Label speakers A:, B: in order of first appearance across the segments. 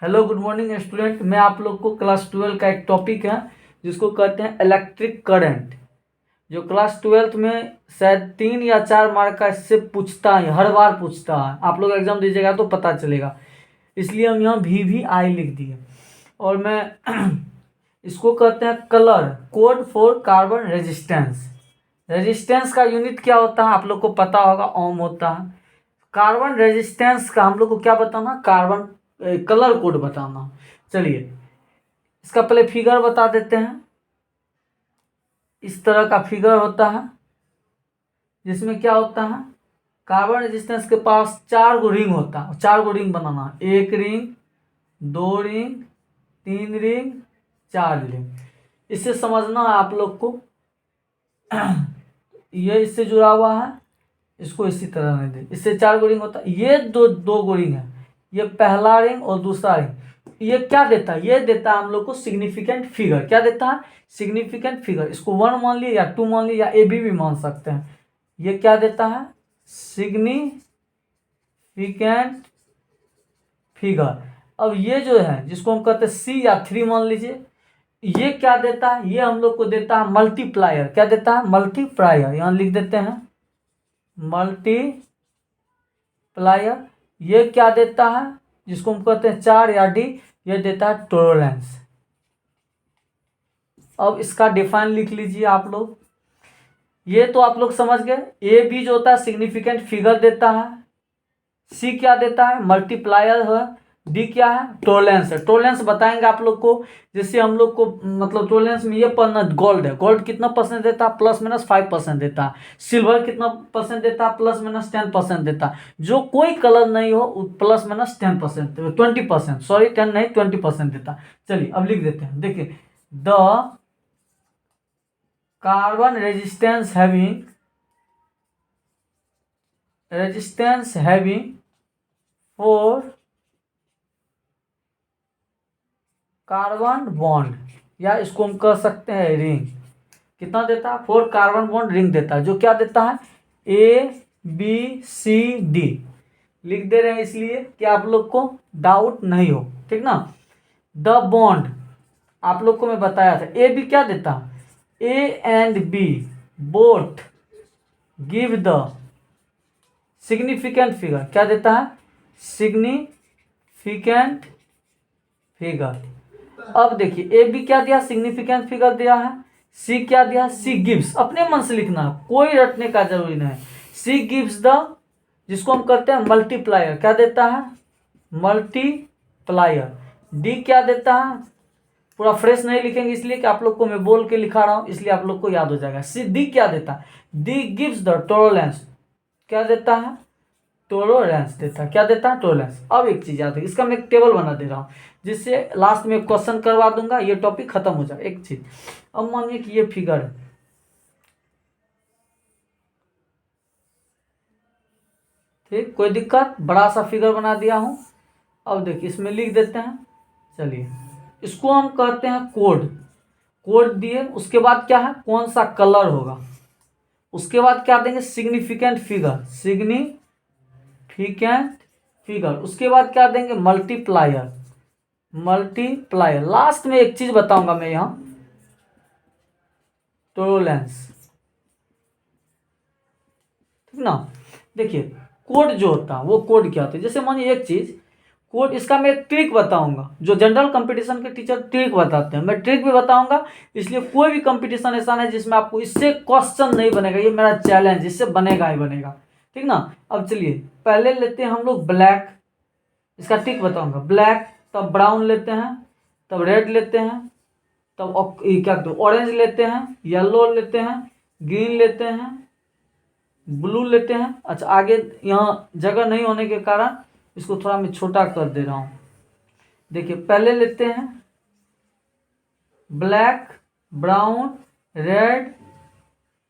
A: Hello good morning student. मैं आप लोग को क्लास 12 का एक टॉपिक है जिसको कहते हैं इलेक्ट्रिक करंट, जो क्लास 12th में शायद 3 या 4 मार्क का इससे पूछता है, हर बार पूछता है। आप लोग एग्जाम दीजिएगा तो पता चलेगा, इसलिए हम यहाँ VVI लिख दिए। और मैं इसको कहते हैं colour code for carbon resistance. Resistance का यूनिट क्या होता है आप लोग को पता होगा, ओम होता है। कार्बन रेजिस्टेंस का हम लोग को क्या बताना, कार्बन कलर कोड बताना। चलिए इसका पहले फिगर बता देते हैं। इस तरह का फिगर होता है जिसमें क्या होता है, कार्बन रेजिस्टेंस के पास 4 गो रिंग होता है। 4 गो रिंग बनाना, 1 रिंग, 2 रिंग, 3 रिंग, 4 रिंग। इससे समझना है आप लोग को। ये इससे जुड़ा हुआ है, इसको इसी तरह नहीं दे। इससे 4 गो रिंग होता है, ये दो गो रिंग है, ये पहला रिंग और दूसरा रिंग। ये क्या देता है, ये देता है हम लोग को सिग्निफिकेंट फिगर। क्या देता है, सिग्निफिकेंट फिगर। इसको 1 मान लिए या 2 मान लिए या AB भी मान सकते हैं। ये क्या देता है, सिग्निफिकेंट फिगर। अब ये जो है जिसको हम कहते हैं C या 3 मान लीजिए, ये क्या देता है, ये हम लोग को देता है मल्टीप्लायर। क्या देता है, मल्टीप्लायर। यहाँ लिख देते हैं मल्टीप्लायर। ये क्या देता है, जिसको हम कहते हैं 4 या D, ये देता है टॉलरेंस। अब इसका डिफाइन लिख लीजिए आप लोग। ये तो आप लोग समझ गए। ए बी जो होता है सिग्निफिकेंट फिगर देता है, सी क्या देता है, मल्टीप्लायर है, डी क्या है, टॉलरेंस है। टॉलरेंस बताएंगे आप लोग को। जैसे हम लोग को मतलब टॉलरेंस में ये पढ़ना, गोल्ड है, गोल्ड कितना परसेंट देता है, ±5% देता है। सिल्वर कितना परसेंट देता है, ±10% देता है। जो कोई कलर नहीं हो ±10%, 20%, सॉरी 10 नहीं 20% देता है। चलिए अब लिख देते हैं। देखिए, the carbon resistance having for carbon bond, या इसको हम कह सकते हैं रिंग, कितना देता है, 4 कार्बन बॉन्ड रिंग देता है। जो क्या देता है, ABCD लिख दे रहे हैं इसलिए कि आप लोग को डाउट नहीं हो, ठीक ना। द बॉन्ड आप लोग को मैं बताया था, AB क्या देता है, A and B both give the significant figure. क्या देता है, सिग्निफिकेंट फिगर। अब देखिए, ए बी क्या दिया, सिग्निफिकेंट फिगर दिया है। सी क्या दिया, सी गिव्स। अपने मन से लिखना, कोई रटने का जरूरी नहीं। सी गिव्स द, जिसको हम कहते हैं मल्टीप्लायर। क्या देता है, मल्टीप्लायर। डी क्या देता है, पूरा फ्रेश नहीं लिखेंगे इसलिए कि आप लोग को मैं बोल के लिखा रहा हूं, इसलिए आप लोग को याद हो जाएगा। सी डी क्या देता है, डी गिव्स द टॉलरेंस। क्या देता है, टॉलरेंस देता है। क्या देता है, टॉलरेंस। अब एक चीज याद है, इसका मैं एक टेबल बना दे रहा हूँ जिससे लास्ट में क्वेश्चन करवा दूंगा, ये टॉपिक खत्म हो जाए। एक चीज, अब मानिए कि ये फिगर है, ठीक, कोई दिक्कत, बड़ा सा फिगर बना दिया हूं। अब देखिए इसमें लिख देते हैं। चलिए इसको हम कहते हैं कोड। कोड दिए, उसके बाद क्या है, कौन सा कलर होगा, उसके बाद क्या देंगे, सिग्निफिकेंट फिगर, सिग्निफिकेंट फिगर। उसके बाद क्या देंगे, मल्टीप्लायर, मल्टीप्लायर। लास्ट में एक चीज बताऊंगा मैं यहां, टॉलरेंस, ठीक ना। देखिए कोड जो होता है वो कोड क्या होता है, जैसे मानिए एक चीज कोड, इसका मैं एक ट्रिक बताऊंगा। जो जनरल कंपटीशन के टीचर ट्रिक बताते हैं, मैं ट्रिक भी बताऊंगा। इसलिए कोई भी कंपटीशन ऐसा नहीं जिसमें आपको इससे क्वेश्चन नहीं बनेगा, ये मेरा चैलेंज, इससे बनेगा ही बनेगा, ठीक ना। अब चलिए पहले लेते हैं हम लोग ब्लैक, इसका ट्रिक बताऊंगा। ब्लैक, तब ब्राउन लेते हैं, तब रेड लेते हैं, तब क्या कहते हैं ऑरेंज लेते हैं, येलो लेते हैं, ग्रीन लेते हैं, ब्लू लेते हैं। अच्छा आगे यहाँ जगह नहीं होने के कारण इसको थोड़ा मैं छोटा कर दे रहा हूँ। देखिए पहले लेते हैं black, brown, red,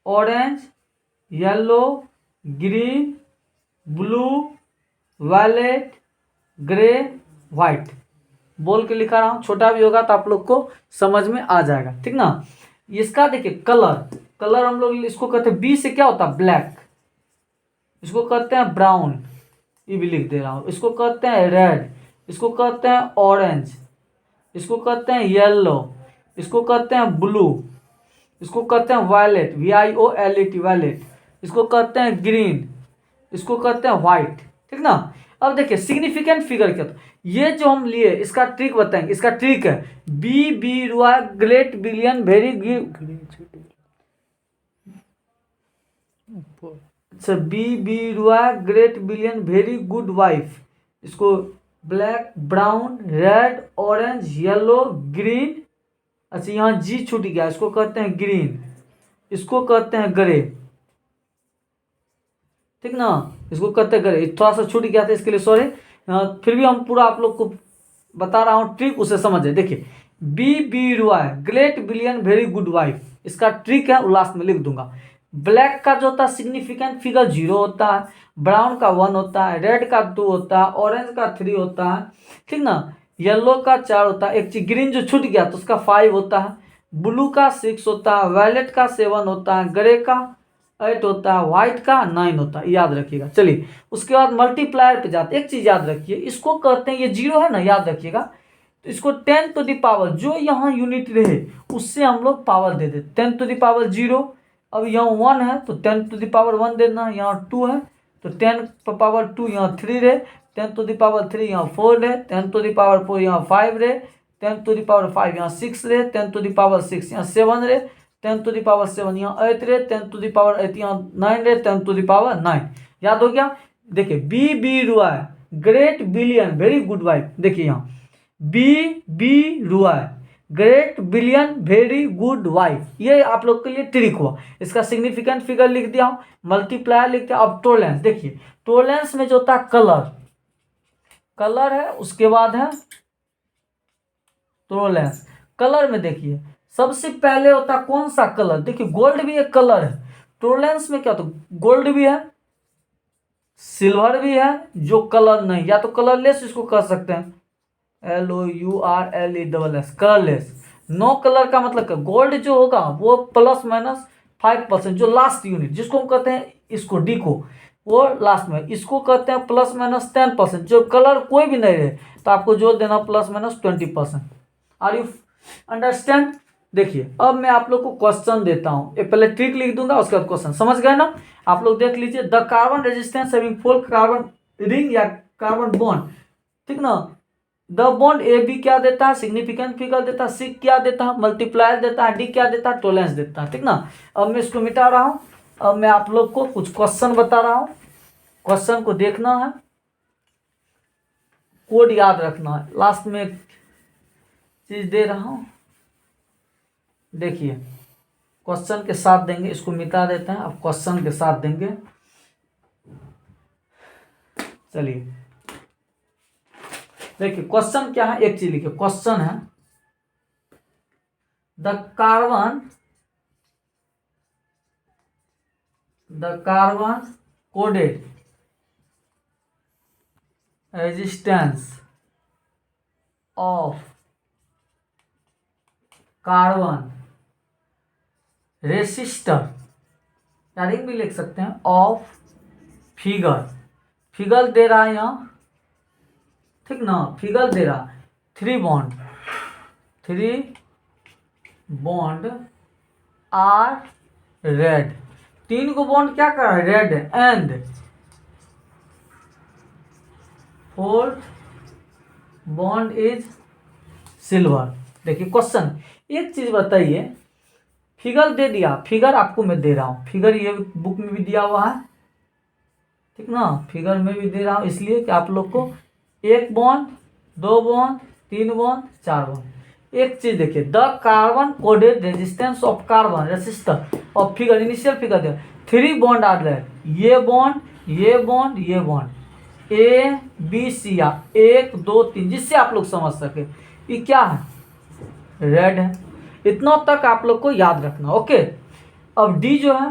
A: orange, yellow, green, blue, violet, grey, white. बोल के लिखा रहा हूँ, छोटा भी होगा तो आप लोग को समझ में आ जाएगा, ठीक ना। इसका देखिए कलर, कलर हम लोग इसको कहते हैं, बी से क्या होता है, ब्लैक, इसको कहते हैं ब्राउन, ये भी लिख दे रहा हूँ। इसको कहते हैं रेड, इसको कहते हैं ऑरेंज, इसको कहते हैं येलो, इसको कहते हैं ब्लू, इसको कहते हैं वायलेट, VIOLET वायलेट, इसको कहते हैं ग्रीन, इसको कहते हैं व्हाइट। ठीक ना। अब देखिए सिग्निफिकेंट फिगर क्या, तो ये जो हम लिए इसका ट्रिक बताएंगे। इसका ट्रिक है बी रुआ ग्रेट बिलियन वेरी अच्छा बी रुआ great billion very good wife, इसको black brown red orange yellow green, अच्छा यहाँ जी छूट गया, इसको कहते हैं ग्रीन, इसको कहते हैं ग्रे। ठीक ना, इसको कहते हैं ग्रे, थोड़ा सा छूट गया था इसके लिए सॉरी। फिर भी हम पूरा आप लोग को बता रहा हूँ ट्रिक, उसे समझे। देखिए बी रुआ great billion very good wife, इसका ट्रिक है लास्ट में लिख दूंगा। ब्लैक का जो होता है सिग्निफिकेंट फिगर 0 होता है, ब्राउन का 1 होता है, रेड का 2 होता है, ऑरेंज का 3 होता है। ठीक ना, येलो का 4 होता है, एक चीज ग्रीन जो छूट गया तो उसका 5 होता है, ब्लू का 6 होता है, वायलेट का 7 होता है, ग्रे का 8 होता है, व्हाइट का 9 होता है, याद रखिएगा। चलिए उसके बाद मल्टीप्लायर पे जाते, एक चीज याद रखिए, इसको कहते हैं ये 0 है ना, याद रखिएगा, तो इसको 10 टू द पावर जो यहाँ यूनिट रहे उससे हम लोग पावर दे देते, 10 टू द पावर 0। अब यहाँ 1 है तो 10 टू द पावर 1 देना, यहाँ 2 है तो 10 पावर 2, यहाँ 3 रहे, 10 टू द पावर 3 यहाँ 4 रहे, 10 टू द पावर 4 यहाँ 5 रहे, 10 टू द पावर 5 यहाँ 6 रहे, 10 टू द पावर 6 यहाँ 7 रहे, 10 टू द पावर 7 यहाँ 8 रहे, 10 टू द पावर 8 यहाँ 9 रहे, 10 टू द पावर 9। याद हो गया। देखिए बी रुआ great billion very good wife, देखिए यहाँ बी रुआ great billion very good wife, ये आप लोग के लिए ट्रिक हुआ। इसका सिग्निफिकेंट फिगर लिख दिया, मल्टीप्लायर लिख दिया। अब टोलेंस, देखिए टोलेंस में जो होता है कलर है, उसके बाद है टोलेंस। कलर में देखिए सबसे पहले होता है कौन सा कलर, देखिए गोल्ड भी एक कलर है, टोलेंस में क्या, तो गोल्ड भी है सिल्वर भी है, जो कलर नहीं, या तो कलरलेस इसको कह सकते हैं, LOURLESS कलरलेस। नो कलर का मतलब गोल्ड जो होगा वो ±5%, जो लास्ट यूनिट जिसको हम कहते हैं, इसको डी को वो लास्ट में, इसको कहते हैं ±10%, जो कलर कोई भी नहीं रहे तो आपको जोड़ देना ±20%। Are you understand. देखिए अब मैं आप लोग को क्वेश्चन देता हूँ, ये पहले ट्रिक लिख दूंगा उसके बाद क्वेश्चन, समझ गए ना। आप लोग देख लीजिए, the carbon resistance having 4 carbon ring या कार्बन बॉन्ड। ठीक ना, द बॉन्ड ए बी क्या देता है, सिग्निफिकेंट फिगर देता है, सी क्या देता है, मल्टीप्लायर देता है, डी क्या देता है, टोलेंस देता है। ठीक ना, अब मैं इसको मिटा रहा हूँ, अब मैं आप लोग को कुछ क्वेश्चन बता रहा हूँ, क्वेश्चन को देखना है, कोड याद रखना है। लास्ट में एक चीज दे रहा हूँ, देखिए क्वेश्चन के साथ देंगे, इसको मिटा देते हैं, अब क्वेश्चन के साथ देंगे। चलिए देखिए क्वेश्चन क्या है, एक चीज लिखिए, क्वेश्चन है the carbon coded resistance of carbon resistor, या रिंग भी लिख सकते हैं, ऑफ फिगर दे रहा है यहाँ, ठीक ना, फिगर दे रहा 3 बॉन्ड आर रेड, 3 को बॉन्ड क्या कर रहा है, रेड है, and 4th bond is silver. देखिए क्वेश्चन, एक चीज बताइए, फिगर दे दिया, फिगर आपको मैं दे रहा हूँ, फिगर ये बुक में भी दिया हुआ है, ठीक ना, फिगर में भी दे रहा हूँ इसलिए कि आप लोग को 1 बॉन्ड 2 बॉन्ड 3 बॉन्ड 4 बॉन्ड। एक चीज देखिए, the carbon coded resistance of carbon resistor और फिगर, इनिशियल फिगर दे 3 बॉन्ड आ रहे हैं, ये बॉन्ड ए बी सी, या 1 2 3, जिससे आप लोग समझ सके ये क्या है, रेड है। इतना तक आप लोग को याद रखना, ओके। अब डी जो है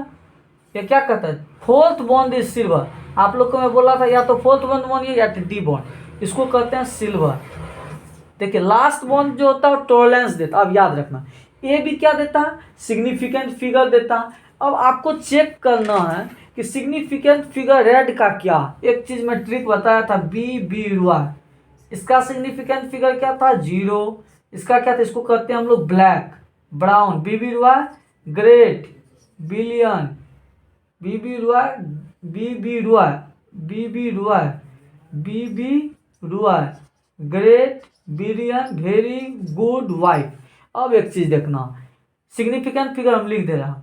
A: ये क्या कहता है, 4th बॉन्ड इज सिल्वर, आप लोग को मैं बोला था या तो 4th बॉन्ड या डी बॉन्ड, इसको कहते हैं सिल्वर। देखिए लास्ट बॉन्ड जो होता है टोलेंस देता, अब याद रखना, ए भी क्या देता है, सिग्निफिकेंट फिगर देता है। अब आपको चेक करना है कि सिग्निफिकेंट फिगर रेड का क्या, एक चीज मैं ट्रिक बताया था, बी रुआ इसका सिग्निफिकेंट फिगर क्या था 0। इसका क्या था, इसको कहते हैं हम लोग ब्लैक, ब्राउन, बीबी रुआ ग्रेट, बिलियन, बीबी रुआ, बीबी रुआ, बीबी रुआ, बीबी रुआ, great, billion, very good, wife. अब एक चीज देखना, सिग्निफिकेंट फिगर हम लिख दे रहा हूं,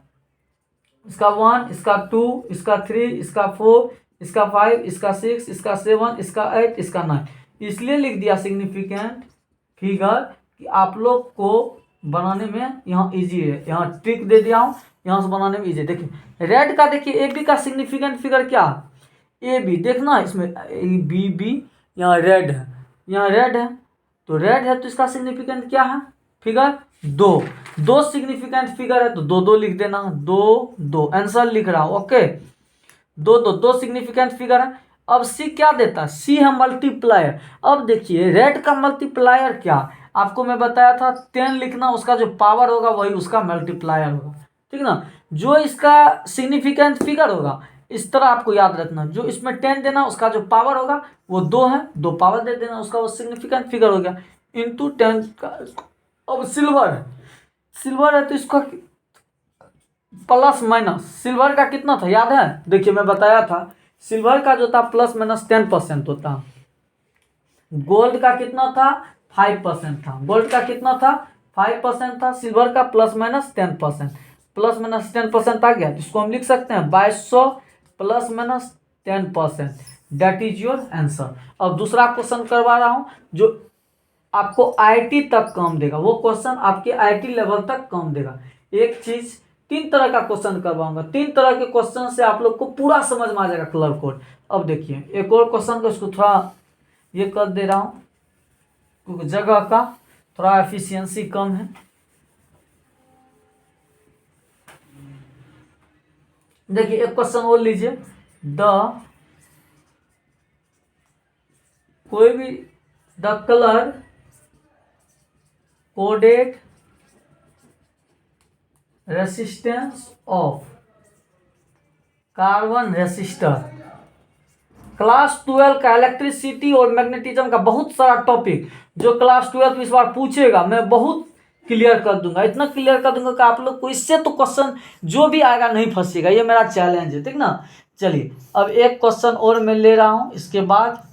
A: इसका 1, इसका 2, इसका 3, इसका 4, इसका 5, इसका 6, इसका 7, इसका 8, इसका 9। इसलिए लिख दिया सिग्निफिकेंट फिगर कि आप लोग को बनाने में यहाँ इजी है, यहाँ ट्रिक दे दिया हूँ, यहाँ से बनाने में इजी है। देखिए रेड का, देखिए ए बी का सिग्निफिकेंट फिगर क्या, ए बी देखना, इसमें बी बी यहाँ रेड है, यहाँ रेड है, तो रेड है तो इसका सिग्निफिकेंट क्या है फिगर 2। 2 सिग्निफिकेंट फिगर है तो 2 2 लिख देना, 2 2 आंसर लिख रहा हूँ। ओके 2 2 2 सिग्निफिकेंट फिगर है। अब सी क्या देता है, सी है मल्टीप्लायर। अब देखिए रेड का मल्टीप्लायर क्या, आपको मैं बताया था 10 लिखना, उसका जो पावर होगा वही उसका मल्टीप्लायर होगा, ठीक ना। जो इसका सिग्निफिकेंट फिगर होगा इस तरह आपको याद रखना, जो इसमें 10 देना उसका जो पावर होगा वो 2 है, 2 पावर दे देना, उसका वो सिग्निफिकेंट फिगर हो गया इंटू 10 का। अब सिल्वर है, सिल्वर है तो इसका प्लस माइनस, सिल्वर का कितना था याद है, देखिए मैं बताया था सिल्वर का जो था प्लस माइनस 10% होता, गोल्ड का कितना था 5% था, गोल्ड का कितना था 5% था, सिल्वर का प्लस माइनस 10%, प्लस माइनस 10% आ गया, जिसको हम लिख सकते हैं 2200 plus minus 10%, that is your answer. अब दूसरा क्वेश्चन करवा रहा हूं जो आपको आईटी तक काम देगा, वो क्वेश्चन आपके आईटी लेवल तक काम देगा। एक चीज 3 तरह का क्वेश्चन करवाऊंगा, 3 तरह के क्वेश्चन से आप लोग को पूरा समझ में आ जाएगा कलर कोड। अब देखिए एक और क्वेश्चन को इसको थोड़ा ये कर दे रहा हूँ क्योंकि जगह का थोड़ा एफिशिएंसी कम है। देखिए एक क्वेश्चन और लीजिए, कोई भी the colour coded resistance of carbon resistor. Class 12 का इलेक्ट्रिसिटी और मैग्नेटिज्म का बहुत सारा टॉपिक जो क्लास 12 इस बार पूछेगा मैं बहुत क्लियर कर दूंगा, इतना क्लियर कर दूंगा कि आप लोग को इससे तो क्वेश्चन जो भी आएगा नहीं फंसेगा, ये मेरा चैलेंज है, ठीक ना। चलिए अब एक क्वेश्चन और मैं ले रहा हूँ, इसके बाद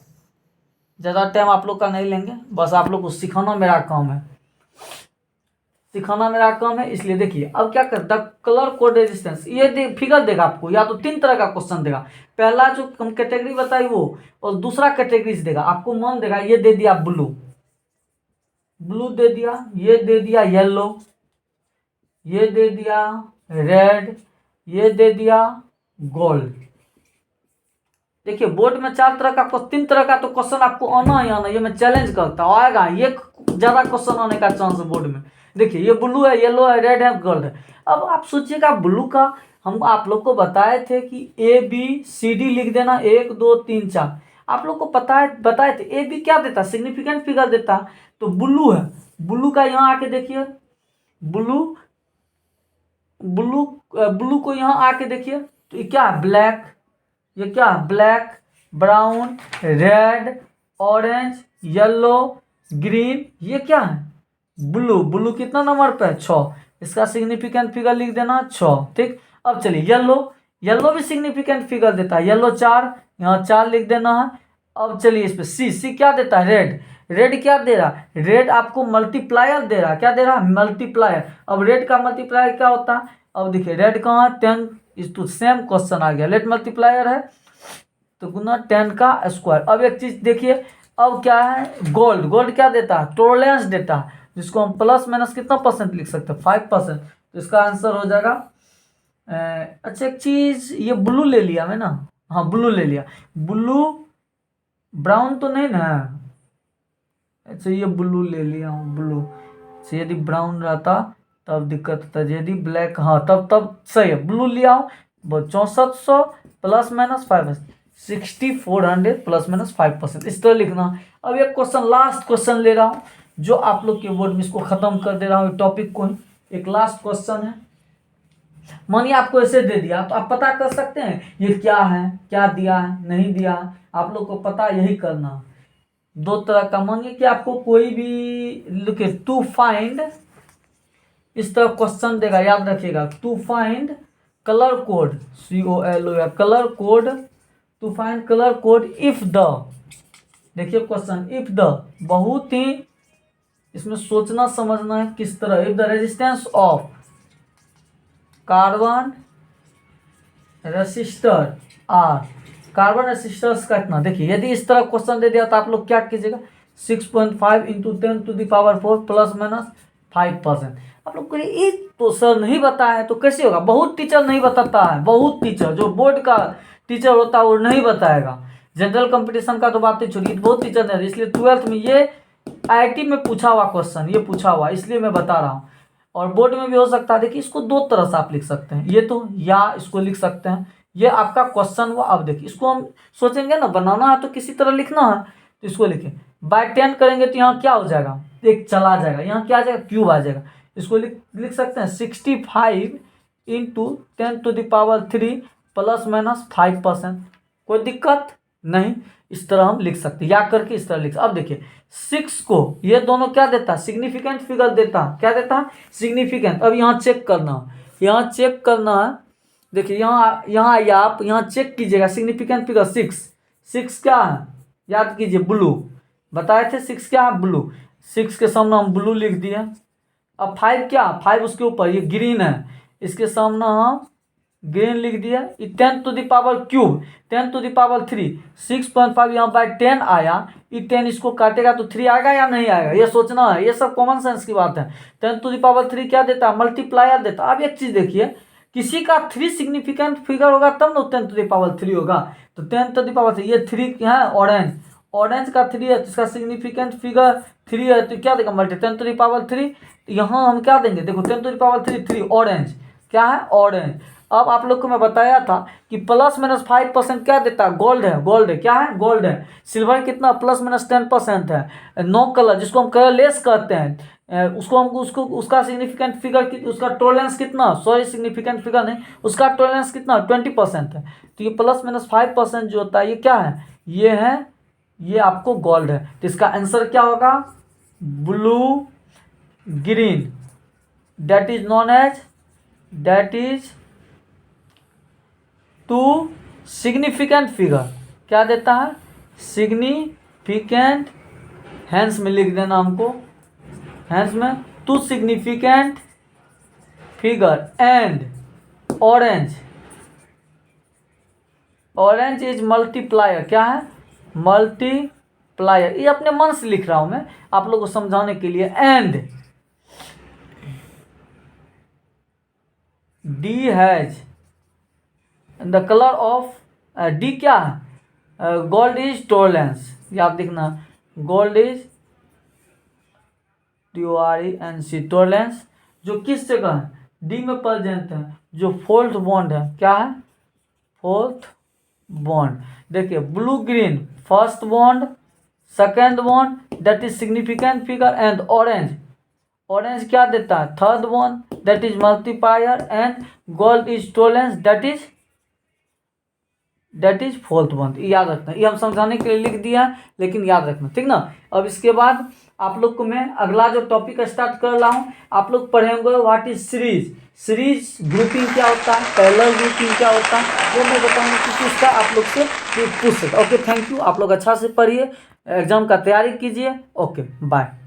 A: ज़्यादा टाइम आप लोग का नहीं लेंगे, बस आप लोग को सिखाना मेरा काम है, सिखाना मेरा काम है। इसलिए देखिए अब क्या करता, कलर कोड रेजिस्टेंस ये फिगर देगा आपको, या तो 3 तरह का क्वेश्चन देगा, पहला जो हम कैटेगरी बताई वो, और दूसरा कैटेगरी देगा आपको, मान देगा ये दे दिया ब्लू, ब्लू दे दिया, ये दे दिया येलो, ये दे दिया रेड, ये दे दिया गोल्ड। देखिए बोर्ड में 4 तरह का 3 तरह का तो क्वेश्चन आपको आना ही आना, ये मैं चैलेंज करता हूँ, आएगा ये ज़्यादा क्वेश्चन आने का चांस है बोर्ड में। देखिए ये ब्लू है, येलो है, रेड है, गोल्ड है। अब आप सोचिएगा ब्लू का हम आप लोग को बताए थे कि ए बी सी डी लिख देना, 1 2 3 4, आप लोग को बताए थे। ए बी क्या देता, सिग्निफिकेंट फिगर देता, तो ब्लू है, ब्लू का यहाँ आके देखिए, ब्लू ब्लू ब्लू को यहाँ आके देखिए तो ये क्या है ब्लैक, ये क्या है black, brown, red, orange, yellow, green, ये क्या है ब्लू। ब्लू कितना नंबर पे है 6, इसका सिग्निफिकेंट फिगर लिख देना 6, ठीक। अब चलिए येलो, येलो भी सिग्निफिकेंट फिगर देता है, येलो 4, यहाँ 4 लिख देना है। अब चलिए इस पे सी क्या देता है रेड, रेड क्या दे रहा है, रेड आपको मल्टीप्लायर दे रहा है, क्या दे रहा है मल्टीप्लायर। अब रेड का मल्टीप्लायर क्या होता है, अब देखिए रेड कहाँ है 10 इज टू सेम क्वेश्चन आ गया, रेड मल्टीप्लायर है तो गुना 10 का स्क्वायर। अब एक चीज देखिए, अब क्या है गोल्ड, गोल्ड क्या देता है टॉलरेंस देता है, जिसको हम प्लस माइनस कितना % लिख सकते हैं 5%, तो इसका आंसर हो जाएगा। अच्छा एक चीज ये ब्लू ले लिया मैं ना, हाँ ब्लू ले लिया, ब्लू ब्राउन तो नहीं ना, अच्छा ये ब्लू ले लिया हूँ ब्लू से, यदि ब्राउन रहता तब दिक्कत होता, यदि ब्लैक हाँ तब सही है, ब्लू लिया हूँ। 6400 प्लस माइनस 5, 6400 प्लस माइनस 5%, इस तरह लिखना। अब एक क्वेश्चन लास्ट क्वेश्चन ले रहा हूँ जो आप लोग के बोर्ड में, इसको खत्म कर दे रहा हूँ टॉपिक को ही। एक लास्ट क्वेश्चन है, मानिए आपको ऐसे दे दिया तो आप पता कर सकते हैं ये क्या है, क्या दिया है नहीं दिया है, आप लोग को पता यही करना। दो तरह का मांगे कि आपको कोई भी लिखे टू फाइंड, इस तरह क्वेश्चन देगा, याद रखिएगा, to find colour code, COLO या colour code, to find colour code if the, देखिए क्वेश्चन इफ द, बहुत ही इसमें सोचना समझना है किस तरह, if the resistance of carbon resistor are, carbon resistors का इतना, देखिए यदि इस तरह क्वेश्चन दे दिया तो आप लोग क्या कीजिएगा, 6.5 इंटू 10⁴ प्लस माइनस 5%। आप लोग को ये तो सर नहीं बताया है तो कैसे होगा, बहुत टीचर नहीं बताता है, बहुत टीचर जो बोर्ड का टीचर होता है वो नहीं बताएगा, जनरल कंपटीशन का तो बात ही छोड़िए, बहुत टीचर नहीं, इसलिए 12th में ये IIT में पूछा हुआ क्वेश्चन, ये पूछा हुआ इसलिए मैं बता रहा हूँ, और बोर्ड में भी हो सकता है। देखिए इसको दो तरह से आप लिख सकते हैं, ये तो या इसको लिख सकते हैं, ये आपका क्वेश्चन हुआ। अब देखिए इसको हम सोचेंगे ना, बनाना है तो किसी तरह लिखना है, तो इसको लिखें बाय 10 करेंगे तो यहाँ क्या हो जाएगा, एक चला जाएगा, यहाँ क्या आ जाएगा, क्यूब आ जाएगा, इसको लिख सकते हैं 65 इंटू 10⁻³ प्लस माइनस 5%, कोई दिक्कत नहीं, इस तरह हम लिख सकते हैं, या करके इस तरह लिख। अब देखिए 6 को ये दोनों क्या देता है, सिग्निफिकेंट फिगर देता है, क्या देता है, सिग्निफिकेंट। अब यहाँ चेक करना है, यहाँ चेक करना है, देखिए यहाँ आइए आप, यहाँ चेक कीजिएगा सिग्निफिकेंट फिगर 6 क्या है, याद कीजिए ब्लू, बताए थे 6 क्या है, ब्लू, 6 के सामने हम ब्लू लिख दिए। अब 5 क्या, 5 उसके ऊपर ये ग्रीन है, इसके सामने हम ग्रीन लिख दिया। 10⁻³ 10⁻3 6.5 यहाँ बाय 10 आया, ये 10 इसको काटेगा तो 3 आएगा या नहीं आएगा, ये सोचना है, ये सब कॉमन सेंस की बात है। 10⁻3 क्या देता है, मल्टीप्लायर देता है। अब एक चीज़ देखिए, किसी का 3 सिग्निफिकेंट फिगर होगा तब ना 10⁻3 होगा, तो 10⁻3 ये 3 है, ऑरेंज का 3 है, इसका सिग्निफिकेंट फिगर 3 है, तो क्या देगा मल्टी 10⁻3, यहाँ हम क्या देंगे, देखो 10⁻3 3 ऑरेंज, क्या है, ऑरेंज। अब आप लोग को मैं बताया था कि प्लस माइनस 5% क्या देता है, गोल्ड है, क्या है, गोल्ड है। सिल्वर कितना, प्लस माइनस 10% है। नो कलर, जिसको हम कलरलेस कहते हैं, उसका सिग्निफिकेंट फिगर, उसका टॉलरेंस कितना, सॉरी सिग्निफिकेंट फिगर नहीं, उसका टॉलरेंस कितना 20% है। तो ये प्लस माइनस 5% जो होता है ये क्या है, ये आपको गोल्ड है। तो इसका आंसर क्या होगा, blue green, that is two significant figure, क्या देता है, सिग्निफिकेंट, हैंस में लिख देना हमको, हैंस में two significant figure and orange is multiplier, क्या है, मल्टीप्लायर। ये अपने मन से लिख रहा हूं मैं आप लोगों को समझाने के लिए। And D has the colour of, D क्या है, गोल्ड इज टॉलरेंस, याद देखना, गोल्ड इज TORENC टॉलरेंस, जो किस जगह है, डी में प्रेजेंट है, जो फोर्थ बॉन्ड है, क्या है, फोर्थ बॉन्ड। देखिए blue green first bond, second bond, that is significant figure, and orange क्या देता है, third bond, that is multiplier, and gold is tolerance, that is fourth bond. याद रखना, ये हम समझाने के लिए लिख दिया, लेकिन याद रखना, ठीक ना। अब इसके बाद आप लोग को मैं अगला जो टॉपिक स्टार्ट कर रहा हूँ, आप लोग पढ़ेंगे व्हाट इज सीरीज ग्रुपिंग क्या होता है, पैरेलल ग्रुपिंग क्या होता है, वो मैं बताऊंगा किसी चीज़ का आप लोग से पूछ सकते। ओके, थैंक यू, आप लोग अच्छा से पढ़िए, एग्जाम का तैयारी कीजिए। Okay, bye.